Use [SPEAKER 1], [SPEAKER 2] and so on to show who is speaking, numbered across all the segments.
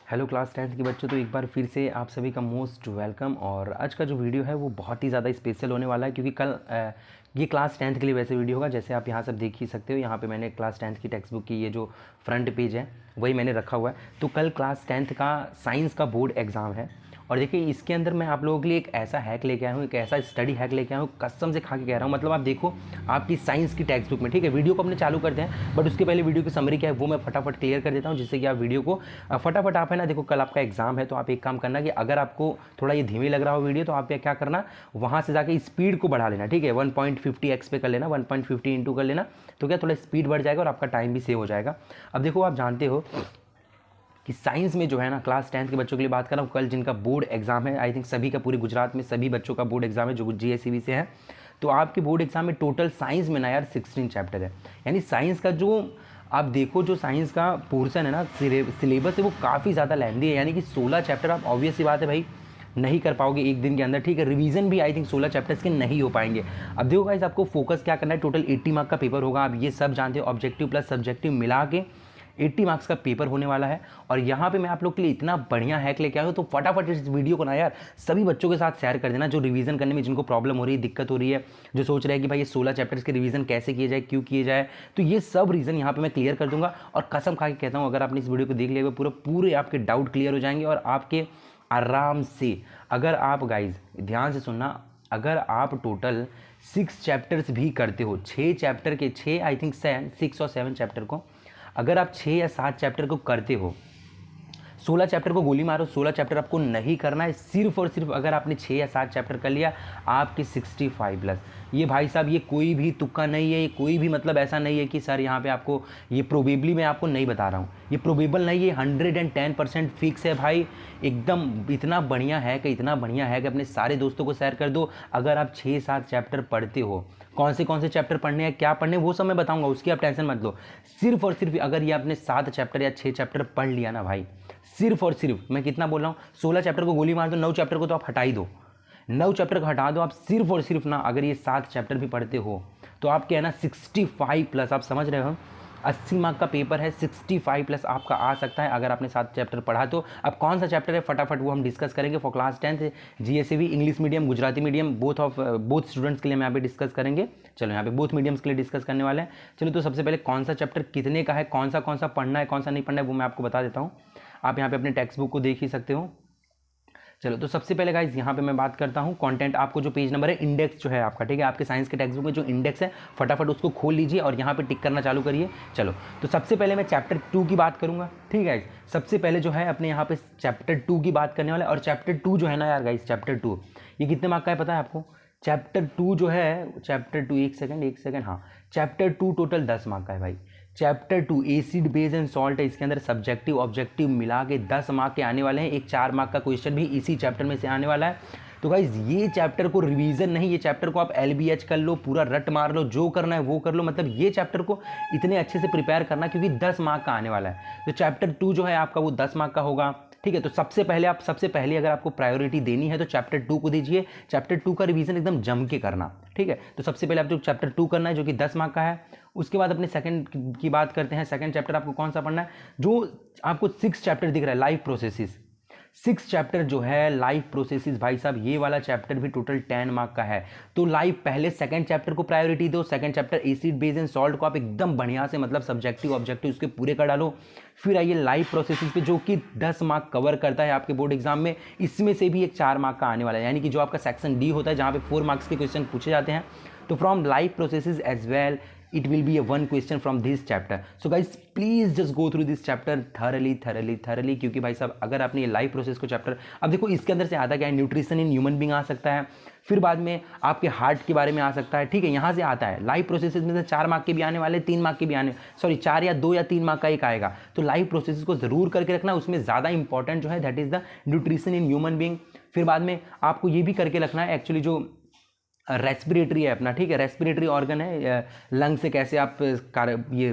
[SPEAKER 1] Hello class 10th के बच्चों, तो एक बार फिर से आप सभी का मोस्ट वेलकम। और आज का जो वीडियो है वो बहुत ही ज़्यादा स्पेशल होने वाला है, क्योंकि कल ये क्लास 10th के लिए वैसे वीडियो होगा। जैसे आप यहाँ सब देख ही सकते हो, यहाँ पे मैंने क्लास 10th की टेक्स्ट बुक की ये जो फ्रंट पेज है वही मैंने रखा हुआ है। तो कल क्लास 10th का साइंस का बोर्ड एग्ज़ाम है, और देखिए इसके अंदर मैं आप लोगों के लिए एक ऐसा हैक लेके आया हूँ, एक ऐसा स्टडी हैक लेके आया हूँ, कसम से खा के कह रहा हूँ। मतलब आप देखो आपकी साइंस की टेक्स्ट बुक में, ठीक है, वीडियो को अपने चालू करते हैं, बट उसके पहले वीडियो की समरी क्या है वो मैं फटाफट क्लियर कर देता हूँ, जिससे कि आप वीडियो को फटाफट आप है ना, देखो कल आपका एग्जाम है तो आप एक काम करना कि अगर आपको थोड़ा ये धीमे लग रहा हो वीडियो, तो आप क्या करना, वहाँ से जाके स्पीड को बढ़ा लेना, ठीक है, 1.50x पे कर लेना, 1.50 इंटू कर लेना, तो क्या थोड़ा स्पीड बढ़ जाएगा और आपका टाइम भी सेव हो जाएगा। अब देखो आप जानते हो कि साइंस में जो है ना, क्लास 10th के बच्चों के लिए बात कर रहा हूँ, कल जिनका बोर्ड एग्जाम है, आई थिंक सभी का, पूरे गुजरात में सभी बच्चों का बोर्ड एग्जाम है जो GSEB से है। तो आपके बोर्ड एग्जाम में टोटल साइंस में ना यार 16 चैप्टर है। यानी साइंस का जो आप देखो, जो साइंस का पोर्सन है ना, सिलेबस है वो काफ़ी ज़्यादा लेंदी है। यानी कि 16 चैप्टर आप ऑब्वियस सी बात है भाई नहीं कर पाओगे एक दिन के अंदर, ठीक है। रिवीजन भी आई थिंक 16 चैप्टर्स के नहीं हो पाएंगे। अब देखो गाइस, आपको फोकस क्या करना है, टोटल 80 मार्क का पेपर होगा, आप ये सब जानते हो, ऑब्जेक्टिव प्लस सब्जेक्टिव मिला के 80 मार्क्स का पेपर होने वाला है। और यहाँ पे मैं आप लोग के लिए इतना बढ़िया हैक लेके आया हूँ, तो फटाफट इस वीडियो को ना यार सभी बच्चों के साथ शेयर कर देना, जो रिवीजन करने में जिनको प्रॉब्लम हो रही है, दिक्कत हो रही है, जो सोच रहे हैं कि भाई ये 16 चैप्टर्स के रिवीजन कैसे किए जाए, क्यों किए जाए, तो ये सब रीज़न यहाँ पे मैं क्लियर कर दूंगा। और कसम खा के कहता हूँ, अगर आपने इस वीडियो को देख लिया पूरे आपके डाउट क्लियर हो जाएंगे, और आपके आराम से, अगर आप गाइज ध्यान से सुनना, अगर आप टोटल 6 चैप्टर्स भी करते हो, 6 चैप्टर के 6 आई थिंक 6 और 7 चैप्टर को, अगर आप 6 या 7 चैप्टर को करते हो, 16 चैप्टर को गोली मारो, 16 चैप्टर आपको नहीं करना है, सिर्फ और सिर्फ अगर आपने 6 या 7 चैप्टर कर लिया, आपके 65 प्लस। ये भाई साहब ये कोई भी तुक्का नहीं है, ये कोई भी मतलब ऐसा नहीं है कि सर यहाँ पे आपको ये प्रोबेबली मैं आपको नहीं बता रहा हूँ, ये प्रोबेबल नहीं है, 110% फिक्स है भाई। एकदम इतना बढ़िया है कि अपने सारे दोस्तों को शेयर कर दो। अगर आप 6-7 चैप्टर पढ़ते हो, कौन से चैप्टर पढ़ने हैं, क्या पढ़ने, वो सब मैं बताऊंगा, उसकी आप टेंशन मत लो। सिर्फ और सिर्फ अगर ये आपने 7 चैप्टर या 6 चैप्टर पढ़ लिया ना भाई, सिर्फ और सिर्फ, मैं कितना बोल रहा हूँ, 16 चैप्टर को गोली मार दो, 9 चैप्टर को तो आप हटा ही दो, 9 चैप्टर को हटा दो आप, सिर्फ और सिर्फ ना अगर ये 7 चैप्टर भी पढ़ते हो, तो आपके है ना 65 प्लस, आप समझ रहे हो, 80 मार्क का पेपर है, 65 प्लस आपका आ सकता है अगर आपने 7 चैप्टर पढ़ा तो। अब कौन सा चैप्टर है फटाफट वो हम डिस्कस करेंगे for class 10th GSEB, English medium, Gujarati medium, both students के लिए हम यहाँ पे डिस्कस करेंगे। चलो यहाँ पे बोथ मीडियम्स के लिए डिस्कस करने वाले हैं। चलो तो सबसे पहले कौन सा चैप्टर कितने का है, कौन सा पढ़ना है, कौन सा नहीं पढ़ना है, वो मैं आपको बता देता हूँ। आप यहाँ पे अपने टेक्स्ट बुक को देख ही सकते हो। चलो तो सबसे पहले गाइज यहाँ पे मैं बात करता हूँ कंटेंट, आपको जो पेज नंबर है, इंडेक्स जो है आपका, ठीक है, आपके साइंस के टेक्स्ट बुक में जो इंडेक्स है, फटाफट उसको खोल लीजिए और यहाँ पे टिक करना चालू करिए। चलो तो सबसे पहले मैं चैप्टर 2 की बात करूँगा, ठीक है गाइज। सबसे पहले जो है अपने यहाँ पे चैप्टर 2 की बात करने वाले, और चैप्टर 2 जो है ना यार गाइज, चैप्टर 2 ये कितने मार्क का है पता है आपको? चैप्टर 2 जो है, चैप्टर 2, एक सेकेंड, हाँ, चैप्टर 2 टोटल 10 मार्क का है भाई। Chapter 2 acid base and salt है, इसके अंदर सब्जेक्टिव ऑब्जेक्टिव मिला के 10 मार्क के आने वाले हैं। एक 4 मार्क का क्वेश्चन भी इसी चैप्टर में से आने वाला है। तो गाइज ये चैप्टर को रिवीजन नहीं, ये चैप्टर को आप LBH कर लो, पूरा रट मार लो, जो करना है वो कर लो, मतलब ये चैप्टर को इतने अच्छे से प्रिपेयर करना, क्योंकि 10 मार्क का आने वाला है। तो चैप्टर 2 जो है आपका वो 10 मार्क का होगा, ठीक है। तो सबसे पहले अगर आपको प्रायोरिटी देनी है तो चैप्टर 2 को दीजिए। चैप्टर 2 का रिवीजन एकदम जम के करना, ठीक है। तो सबसे पहले आप जो चैप्टर 2 करना है, जो कि 10 मार्क का है। उसके बाद अपने सेकंड की बात करते हैं। सेकंड चैप्टर आपको कौन सा पढ़ना है? जो आपको 6 चैप्टर दिख रहा है, लाइफ प्रोसेसेस, 6 चैप्टर जो है लाइफ प्रोसेसेस, भाई साहब ये वाला चैप्टर भी टोटल 10 मार्क का है। तो लाइफ पहले सेकंड चैप्टर को प्रायोरिटी दो, second chapter acid base and salt को आप एकदम बढ़िया से, मतलब सब्जेक्टिव ऑब्जेक्टिव उसके पूरे कर डालो। फिर आइए लाइफ प्रोसेसेस पे, जो कि 10 मार्क कवर करता है आपके बोर्ड एग्जाम में। इसमें से भी एक 4 मार्क का आने वाला है, यानी कि जो आपका सेक्शन डी होता है, जहाँ पे 4 मार्क्स के क्वेश्चन पूछे जाते हैं। तो from life processes as well it will be a one question from this chapter. So guys please just go through this chapter thoroughly, क्योंकि भाई साहब अगर आपने ये लाइफ प्रोसेस को चैप्टर, अब देखो इसके अंदर से आता क्या है, न्यूट्रिशन इन ह्यूमन बीइंग आ सकता है, फिर बाद में आपके हार्ट के बारे में आ सकता है, ठीक है, यहाँ से आता है। लाइफ प्रोसेसेस में से 4 मार्क के भी आने वाले, 3 मार्क के भी आने, सॉरी 4 या 2 या 3 मार्क का एक आएगा। तो लाइफ प्रोसेसेस को जरूर करके रखना, उसमें ज़्यादा इंपॉर्टेंट जो है that is the nutrition in human being. फिर बाद में आपको ये भी करके रखना है एक्चुअली, जो रेस्पिरेटरी है अपना, ठीक है, रेस्पिरेटरी ऑर्गन है, लंग से कैसे आप ये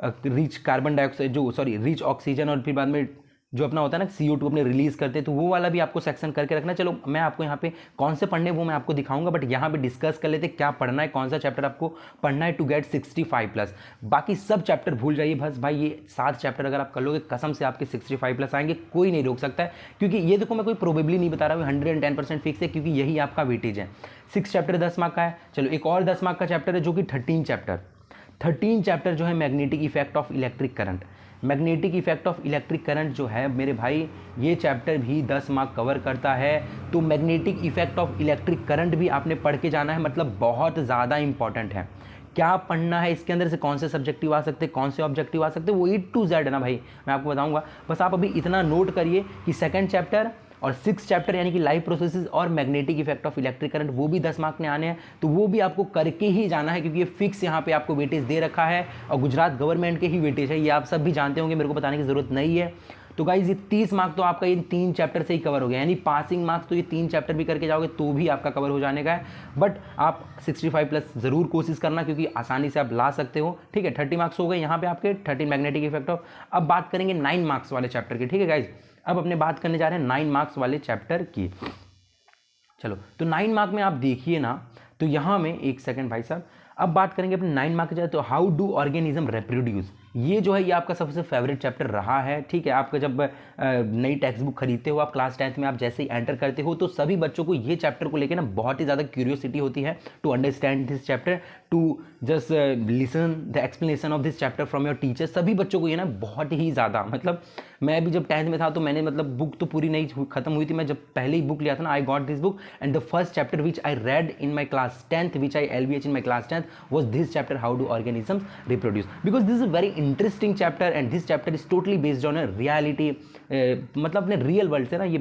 [SPEAKER 1] रिच कार्बन डाइऑक्साइड, जो सॉरी रिच ऑक्सीजन, और फिर बाद में जो अपना होता है ना CO2 अपने रिलीज करते हैं, तो वो वाला भी आपको सेक्शन करके रखना। चलो मैं आपको यहाँ पे कौन से पढ़ने वो मैं आपको दिखाऊंगा, बट यहाँ पे डिस्कस कर लेते क्या पढ़ना है, कौन सा चैप्टर आपको पढ़ना है टू गेट 65+। बाकी सब चैप्टर भूल जाइए बस भाई, ये 7 चैप्टर अगर आप कर लोगे कसम से आपके 65+ आएंगे, कोई नहीं रोक सकता है। क्योंकि ये देखो मैं कोई प्रोबेबली नहीं बता रहा हूँ, 110% फिक्स है, क्योंकि यही आपका वेटेज है। 6 चैप्टर 10 मार्क का है। चलो एक और 10 मार्क का चैप्टर है जो कि 13 चैप्टर जो है magnetic effect of electric current. Magnetic effect of electric current जो है मेरे भाई, ये चैप्टर भी 10 मार्क कवर करता है। तो magnetic effect of electric current भी आपने पढ़ के जाना है, मतलब बहुत ज़्यादा इंपॉर्टेंट है। क्या पढ़ना है इसके अंदर से, कौन से सब्जेक्टिव आ सकते हैं, कौन से ऑब्जेक्टिव आ सकते हैं, वो A to Z है ना भाई, मैं आपको बताऊंगा। बस आप अभी इतना नोट करिए कि 2nd चैप्टर और 6 चैप्टर यानी कि लाइव प्रोसेसेस और magnetic effect of electric current, वो भी 10 मार्क में आने हैं। तो वो भी आपको करके ही जाना है, क्योंकि ये फिक्स यहाँ पे आपको वेटेज दे रखा है और गुजरात गवर्नमेंट के ही वेटेज है, ये आप सब भी जानते होंगे, मेरे को बताने की जरूरत नहीं है। तो गाइज ये 30 मार्क तो आपका इन 3 चैप्टर से ही कवर हो गया, यानी पासिंग मार्क्स तो ये 3 चैप्टर भी करके जाओगे तो भी आपका कवर हो जाने का है। बट आप 65+ जरूर कोशिश करना, क्योंकि आसानी से आप ला सकते हो। ठीक है, 30 मार्क्स हो गए यहाँ पे आपके 13 मैग्नेटिक इफेक्ट ऑफ। अब बात करेंगे 9 मार्क्स वाले चैप्टर की। ठीक है गाइज, अब अपने बात करने जा रहे हैं 9 मार्क्स वाले चैप्टर की। चलो तो 9 मार्क में आप देखिए ना, तो यहाँ में 1 सेकंड भाई साहब, अब बात करेंगे अपने 9 मार्क के जाए तो हाउ डू ऑर्गेनिज्म रिप्रोड्यूस। ये जो है ये आपका सबसे फेवरेट चैप्टर रहा है। ठीक है, आपका जब नई टेक्स्ट बुक खरीदते हो आप क्लास 10th में, आप जैसे ही एंटर करते हो तो सभी बच्चों को ये चैप्टर को लेकर ना बहुत ही ज़्यादा क्यूरियोसिटी होती है to understand this chapter, to just listen the explanation of this chapter from your teacher. सभी बच्चों को ये ना बहुत ही ज़्यादा, मतलब मैं भी जब 10th में था तो मैंने मतलब बुक तो पूरी नहीं खत्म हुई थी, मैं जब पहले ही बुक लिया था ना, I got this book and the first chapter which I read in my class 10th, which I LBH in my class 10th was this chapter, how do organisms reproduce, because this is a very interesting chapter and this chapter is totally based on a reality, मतलब अपने real world से ना ये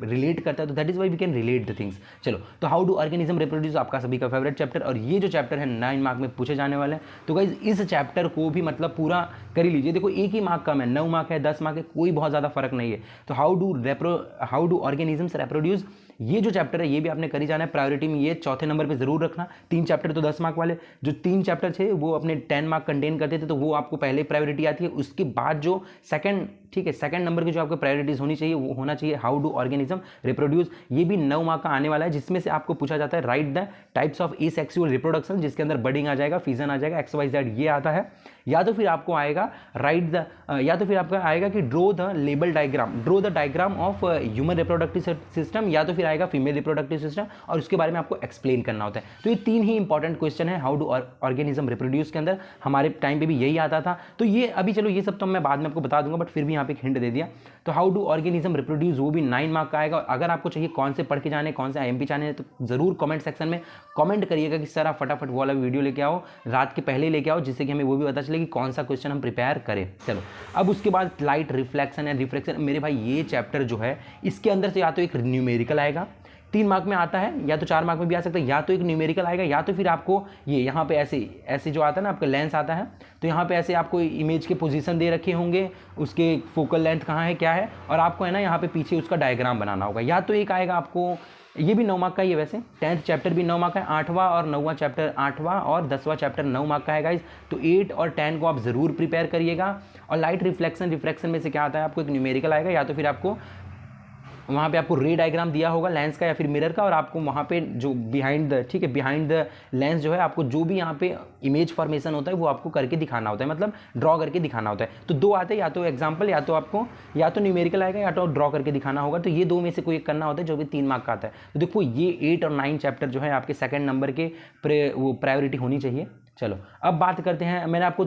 [SPEAKER 1] relate करता है, तो that is why we can relate the things. चलो तो हाउ डू ऑर्गेनिज्म रिप्रोड्यूस आपका सभी का फेवरेट चैप्टर, और ये जो चैप्टर है 9 मार्क में पूछे जाने वाले हैं। तो गाइज इस चैप्टर को भी मतलब पूरा कर ही लीजिए। देखो एक ही मार्क कम है, 9 मार्क है 10 मार्क है, कोई बहुत ज़्यादा फर्क नहीं है। तो हाउ डू ऑर्गेनिजम्स रिप्रोड्यूस, ये जो चैप्टर है ये भी आपने करी जाना है। प्रायोरिटी में ये 4थे नंबर पे जरूर रखना। 3 चैप्टर तो 10 मार्क वाले, जो 3 चैप्टर थे वो अपने 10 मार्क कंटेन करते थे, तो वो आपको पहले प्रायोरिटी आती है। उसके बाद जो सेकंड, ठीक है, सेकंड नंबर की जो आपको प्रायोरिटीज होनी चाहिए वो होना चाहिए हाउ डू ऑर्गेनिज्म रिप्रोड्यूस। ये भी 9 मार्क का आने वाला है, जिसमें से आपको पूछा जाता है right the types of asexual reproduction, जिसके अंदर बडिंग आ जाएगा, फिजन आ जाएगा, XYZ ये आता है। या तो फिर आपको आएगा राइट द, या तो फिर आपका आएगा कि draw the label diagram, draw the diagram of human reproductive system, या तो फिर आएगा फीमेल रिप्रोडक्टिव सिस्टम, और उसके बारे में आपको एक्सप्लेन करना होता है। तो ये 3 ही इंपॉर्टेंट क्वेश्चन है हाउ डू ऑर्गेनिज्म रिप्रोड्यूस के अंदर। हमारे टाइम पे भी यही आता था। तो ये अभी चलो ये सब तो मैं बाद में आपको बता दूंगा, बट फिर भी यहाँ पे एक हिंट दे दिया। तो हाउ डू ऑर्गेनिज्म रिप्रोड्यूस वो भी 9 मार्क का आएगा। और अगर आपको चाहिए कौन से पढ़ के जाने, कौन से IMP जाने, तो जरूर कमेंट सेक्शन में कमेंट करिएगा कि सर आप फटाफट वो वाला वीडियो लेके आओ, रात के पहले लेके आओ, जिससे कि हमें वो भी पता चले कि कौन सा क्वेश्चन हम प्रिपेयर करें। चलो अब उसके बाद लाइट रिफ्लेक्शन एंड रिफ्रैक्शन। मेरे भाई ये चैप्टर जो है इसके अंदर से या तो एक न्यूमेरिकल आएगा, 3 मार्क में आता है, या तो 4 मार्क में भी आ सकता है, या तो एक न्यूमेरिकल आएगा, या तो फिर आपको ये यहाँ पे ऐसे जो आता है ना आपका लेंस आता है, तो यहाँ पे ऐसे आपको इमेज के पोजीशन दे रखे होंगे, उसके फोकल लेंथ कहाँ है क्या है, और आपको है ना यहाँ पे पीछे उसका डायग्राम बनाना होगा। या तो एक आएगा आपको, ये भी 9 मार्क का ही है वैसे, 10th चैप्टर भी 9 मार्क का है, 8वां और 9वां चैप्टर, 8वां और 10वां चैप्टर 9 मार्क का है गाइज। तो 8 और 10 को आप जरूर प्रिपेयर करिएगा। और लाइट रिफ्लेक्शन में से क्या आता है, आपको एक न्यूमेरिकल आएगा, या तो फिर आपको वहाँ पे आपको रे डायग्राम दिया होगा लेंस का या फिर मिरर का, और आपको वहाँ पे जो बिहाइंड द, ठीक है, बिहाइंड द लेंस जो है आपको जो भी यहाँ पे इमेज फॉर्मेशन होता है वो आपको करके दिखाना होता है, मतलब ड्रॉ करके दिखाना होता है। तो 2 आते हैं, या तो एग्जाम्पल, या तो आपको या तो न्यूमेरिकल आएगा, या तो ड्रॉ करके दिखाना होगा। तो ये 2 में से कोई एक करना होता है, जो भी 3 मार्क का आता है। तो देखो ये 8 और 9 चैप्टर जो है आपके 2nd नंबर के वो प्रायोरिटी होनी चाहिए। चलो अब बात करते हैं, मैंने आपको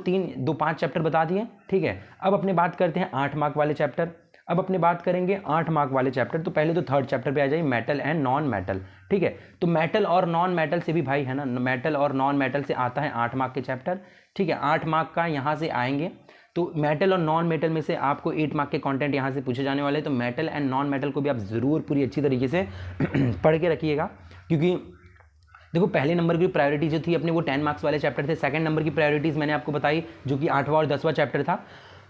[SPEAKER 1] 5 चैप्टर बता दिए, ठीक है। अब अपने बात करते हैं 8 मार्क वाले चैप्टर। अब अपने बात करेंगे 8 मार्क वाले चैप्टर। तो पहले तो 3rd चैप्टर पे आ जाइए, मेटल एंड नॉन मेटल, ठीक है। तो मेटल और नॉन मेटल से भी भाई है ना, मेटल और नॉन मेटल से आता है 8 मार्क के चैप्टर, ठीक है। 8 मार्क का यहाँ से आएंगे, तो मेटल और नॉन मेटल में से आपको 8 मार्क के कंटेंट यहाँ से पूछे जाने वाले हैं। तो मेटल एंड नॉन मेटल को भी आप ज़रूर पूरी अच्छी तरीके से पढ़ के रखिएगा, क्योंकि देखो पहले नंबर की प्रायोरिटी जो थी अपने वो 10 मार्क्स वाले चैप्टर थे। 2nd नंबर की प्रायोरिटीज़ मैंने आपको बताई, जो कि 8वां और 10वां चैप्टर था।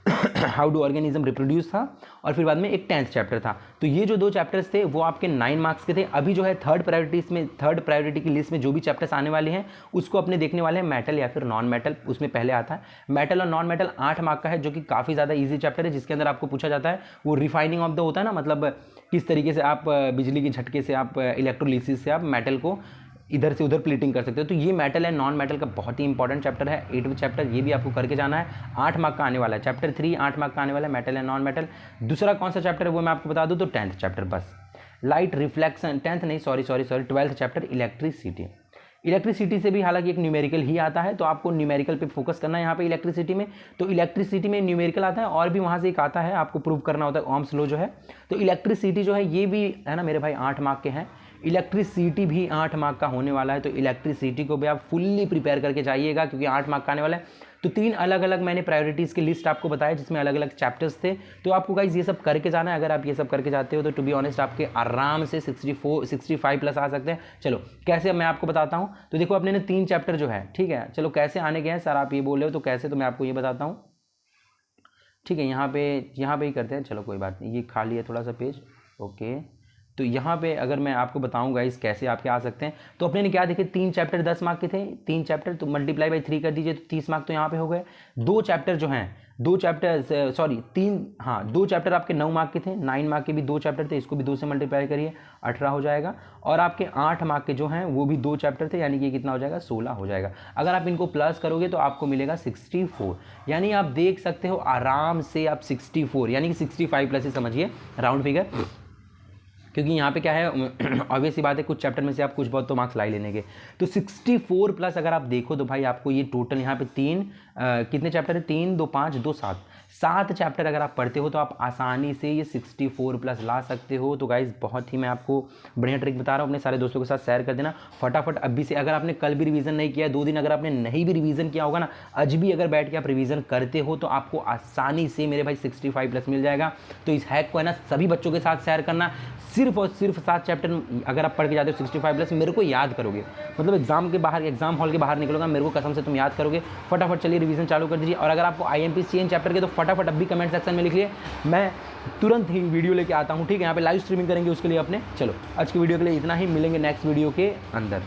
[SPEAKER 1] हाउ डू ऑर्गेनिज्म रिप्रोड्यूस था, और फिर बाद में एक 10th चैप्टर था। तो ये जो 2 चैप्टर्स थे वो आपके 9 मार्क्स के थे। अभी जो है थर्ड प्रायोरिटी की लिस्ट में जो भी चैप्टर्स आने वाले हैं उसको अपने देखने वाले हैं मेटल या फिर नॉन मेटल, उसमें पहले आता है मेटल और नॉन मेटल 8 मार्क का है, जो कि काफ़ी ज़्यादा ईजी चैप्टर है, जिसके अंदर आपको पूछा जाता है वो रिफाइनिंग ऑफ द होता है ना, मतलब किस तरीके से आप बिजली के झटके से आप इलेक्ट्रोलिसिस से आप मेटल को इधर से उधर प्लेटिंग कर सकते हो। तो ये मेटल है नॉन मेटल का बहुत ही इंपॉर्टेंट चैप्टर है, 8वां चैप्टर, ये भी आपको करके जाना है। 8 मार्क का आने वाला है चैप्टर 3, 8 मार्क का आने वाला है मेटल एंड नॉन मेटल। दूसरा कौन सा चैप्टर है वो मैं आपको बता दूं, तो 10th चैप्टर, बस लाइट रिफ्लेक्शन, 10th नहीं, sorry 12th chapter electricity. Electricity से भी हालांकि एक न्यूमेरिकल ही आता है, तो आपको न्यूमेरिकल पे फोकस करना है यहाँ पे इलेक्ट्रिसिटी में। तो इलेक्ट्रिसिटी में न्यूमेरिकल आता है और भी वहाँ से एक आता है, आपको प्रूव करना होता है ओम्स लॉ जो है। तो इलेक्ट्रिसिटी जो है ये भी है ना मेरे भाई 8 मार्क के हैं, इलेक्ट्रिसिटी भी 8 मार्क का होने वाला है। तो इलेक्ट्रिसिटी को भी आप फुल्ली प्रिपेयर करके जाइएगा, क्योंकि 8 मार्क का आने वाला है। तो 3 अलग अलग मैंने प्रायोरिटीज़ की लिस्ट आपको बताया, जिसमें अलग अलग चैप्टर्स थे। तो आपको गाइस ये सब करके जाना है। अगर आप ये सब करके जाते हो तो टू बी ऑनेस्ट आपके आराम से 65 प्लस आ सकते हैं। चलो कैसे मैं आपको बताता हूँ। तो देखो अपने ने 3 चैप्टर जो है, ठीक है, चलो कैसे आने के हैं सर आप ये बोल रहे हो, तो कैसे, तो मैं आपको ये बताता हूँ, ठीक है। यहाँ पे ही करते हैं, चलो कोई बात नहीं, ये खाली है थोड़ा सा पेज, ओके। तो यहाँ पे अगर मैं आपको बताऊँगा इस कैसे आपके आ सकते हैं, तो अपने ने क्या देखे, 3 चैप्टर 10 मार्क के थे, 3 चैप्टर तो मल्टीप्लाई बाई 3 कर दीजिए, तो 30 मार्क तो यहाँ पे हो गए। 2 चैप्टर जो हैं, 2 चैप्टर सॉरी 3, हाँ 2 चैप्टर आपके 9 मार्क के थे, 9 मार्क के भी 2 चैप्टर थे, इसको भी 2 से मल्टीप्लाई करिए 18 हो जाएगा। और आपके 8 मार्क के जो हैं वो भी 2 चैप्टर थे, यानी कि कितना हो जाएगा, 16 हो जाएगा। अगर आप इनको प्लस करोगे तो आपको मिलेगा 64, यानी आप देख सकते हो आराम से आप 64 यानी कि 65 प्लस ही समझिए राउंड फिगर, क्योंकि यहाँ पे क्या है ऑब्वियस सी बात है, कुछ चैप्टर में से आप कुछ बहुत तो मार्क्स ला ही लेने के। तो 64 प्लस अगर आप देखो तो भाई आपको ये टोटल यहाँ पे कितने चैप्टर है, 3 2 5 2 7 चैप्टर अगर आप पढ़ते हो तो आप आसानी से ये 64 प्लस ला सकते हो। तो गाइज बहुत ही मैं आपको बढ़िया ट्रिक बता रहा हूँ, अपने सारे दोस्तों के साथ शेयर कर देना फटाफट अभी से। अगर आपने कल भी रिवीजन नहीं किया, 2 दिन अगर आपने नहीं भी रिवीजन किया होगा ना, आज भी अगर बैठ के आप रिवीजन करते हो तो आपको आसानी से मेरे भाई 65 प्लस मिल जाएगा। तो इस हैक को है ना सभी बच्चों के साथ शेयर करना। सिर्फ और सिर्फ 7 चैप्टर अगर आप पढ़ के जाते हो 65 प्लस, मेरे को याद करोगे, मतलब एग्जाम हॉल के बाहर निकलोगा, मेरे को कसम से तुम याद करोगे। फटाफट चलिए रिवीजन चालू कर दीजिए। और अगर आपको IMP चाहिए चैप्टर के तो फटाफट अभी कमेंट सेक्शन में लिख लिए, मैं तुरंत ही वीडियो लेके आता हूँ, ठीक है। यहाँ पे लाइव स्ट्रीमिंग करेंगे उसके लिए अपने। चलो आज की वीडियो के लिए इतना ही, मिलेंगे नेक्स्ट वीडियो के अंदर।